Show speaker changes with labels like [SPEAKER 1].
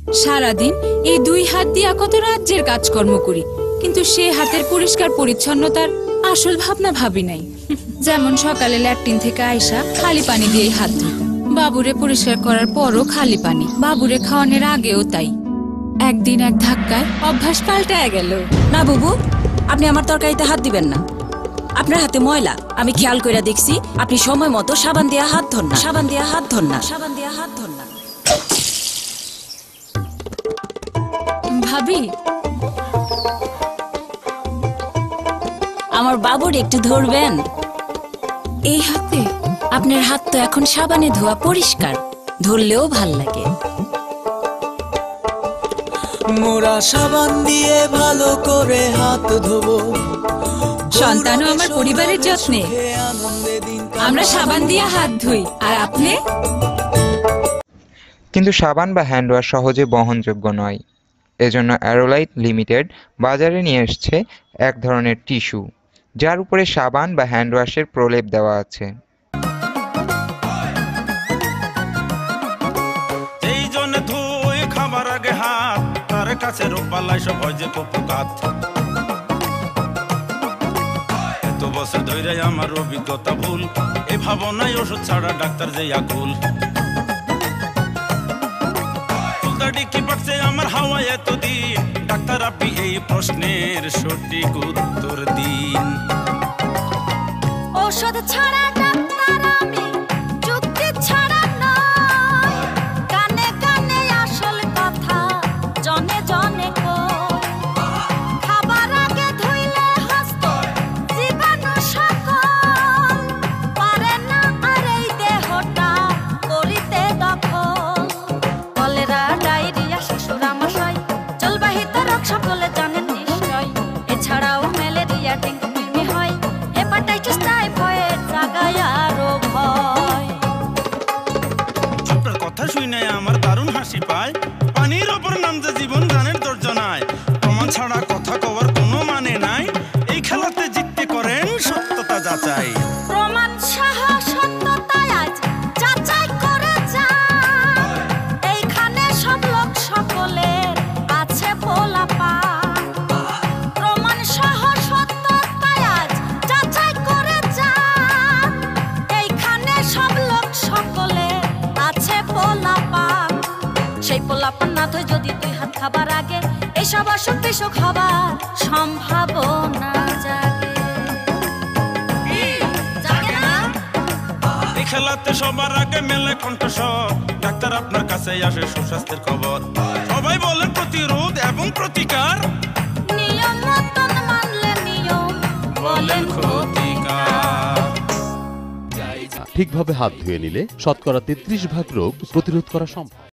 [SPEAKER 1] সারাদিন এই দুই হাত দিয়া কত রাজ্যের কাজকর্ম করি, কিন্তু সে হাতের পরিষ্কার পরিচ্ছন্নতার আসল ভাবনা ভাবি নাই। যেমন সকালে ল্যাট্রিন থেকে আইসা খালি পানি দিয়ে হাত ধুই, বাবুরে পরিষ্কার করার পরও খালি পানি, বাবুরে খাওয়ানোর আগেও তাই। একদিন এক ধাক্কায় অভ্যাস পাল্টায় গেল।
[SPEAKER 2] না বুবু, আপনি আমার তরকারিতে হাত দিবেন না। আপনার হাতে ময়লা, আমি খেয়াল করে দেখছি। আপনি সময় মতো সাবান দিয়ে হাত ধর না, সাবান দিয়ে হাত ধর না, সাবান দিয়ে হাত ধর না।
[SPEAKER 1] ভাবি,
[SPEAKER 2] আমার বাবুর একটু ধরবেন
[SPEAKER 1] এই হাতে।
[SPEAKER 2] আপনার হাত তো এখন সাবানে ধোয়া পরিষ্কার, ধরলেও ভাল লাগে।
[SPEAKER 3] মোরা সাবান দিয়ে ভালো করে হাত ধোবো,
[SPEAKER 1] সন্তানও আমার পরিবারের যত্নে। আমরা সাবান দিয়ে হাত ধুই, আর আপনি?
[SPEAKER 4] কিন্তু সাবান বা হ্যান্ড ওয়াশ সহজে বহনযোগ্য নয়। এজন্য অ্যারোলাইট লিমিটেড বাজারে নিয়ে এসেছে এক ধরনের টিস্যু, যার উপরে সাবান বা হ্যান্ড ওয়াশের প্রলেপ দেওয়া আছে।
[SPEAKER 5] এই জন্য ধুই খাবার আগে হাত, তার কাছে রোগ বালাই সব হয় যে কপুকাত। এত বছর ধরে আমার অভিজ্ঞতা ভুল, এ ভাবনায় ওষুধ ছাড়া ডাক্তার যে আকুল। ফুলদাড়ি কি পাকছে আমার হাওয়ায় এতদিন, ডাক্তার আপনি এই প্রশ্নের সঠিক উত্তর দিন।
[SPEAKER 6] ওষুধ ছাড়া ডাক্তার আমি, যুক্তি ছাড়া নয়, কানে কানে আসল কথা জনে জনে কই। খাবার আগে ধুইলে হস্ত জীবাণু সকল, পারে না আর এই দেহটা করিতে দখল। কলেরা, ডায়রিয়া, শ্বশুরামশাই, জলবাহিত রোগ সকলে জানেন নিশ্চয়। এছাড়াও ম্যালেরিয়া, ডেঙ্গু, কৃমি হয়, হেপাটাইটিস, টাইফয়েড, জাগায় আরো ভয়।
[SPEAKER 5] আপনার কথা শুনে আমার দারুণ হাসি পায়, পানির ওপর নাম যে জীবন গানের দর্জনায়। প্রমাণ ছাড়া কথা কওয়ার কোনো মানে নাই, এই খেলাতে জিততে করেন সত্যতা যাচাই।
[SPEAKER 6] প্রমাণ সহ সত্যতায় আজ যাচাই করে যান, এইখানে সব লোক সকলের আছে পোলাপান। প্রমাণ সহ সত্যতায় আজ যাচাই করে যান, এইখানে সব লোক সকলের আছে পোলাপান। সেই পোলাপান না ধুই যদি দুই হাত খাবার আগে, এইসব অসুখ বিসুখ হবার সম্ভাবনা জাগে। জাগে না?
[SPEAKER 5] এই খেলাতে সবার আগে মেলে কণ্ঠস্বর, ডাক্তার আপনার কাছে আসে সুস্বাস্থ্যের খবর। সবাই বলেন প্রতিরোধ এবং প্রতিকার,
[SPEAKER 6] নিয়ম মতন মানলে নিয়ম বলেন ক্ষতিকার।
[SPEAKER 7] ঠিকভাবে হাত ধুয়ে নিলে শতকরা 33% রোগ প্রতিরোধ করা সম্ভব।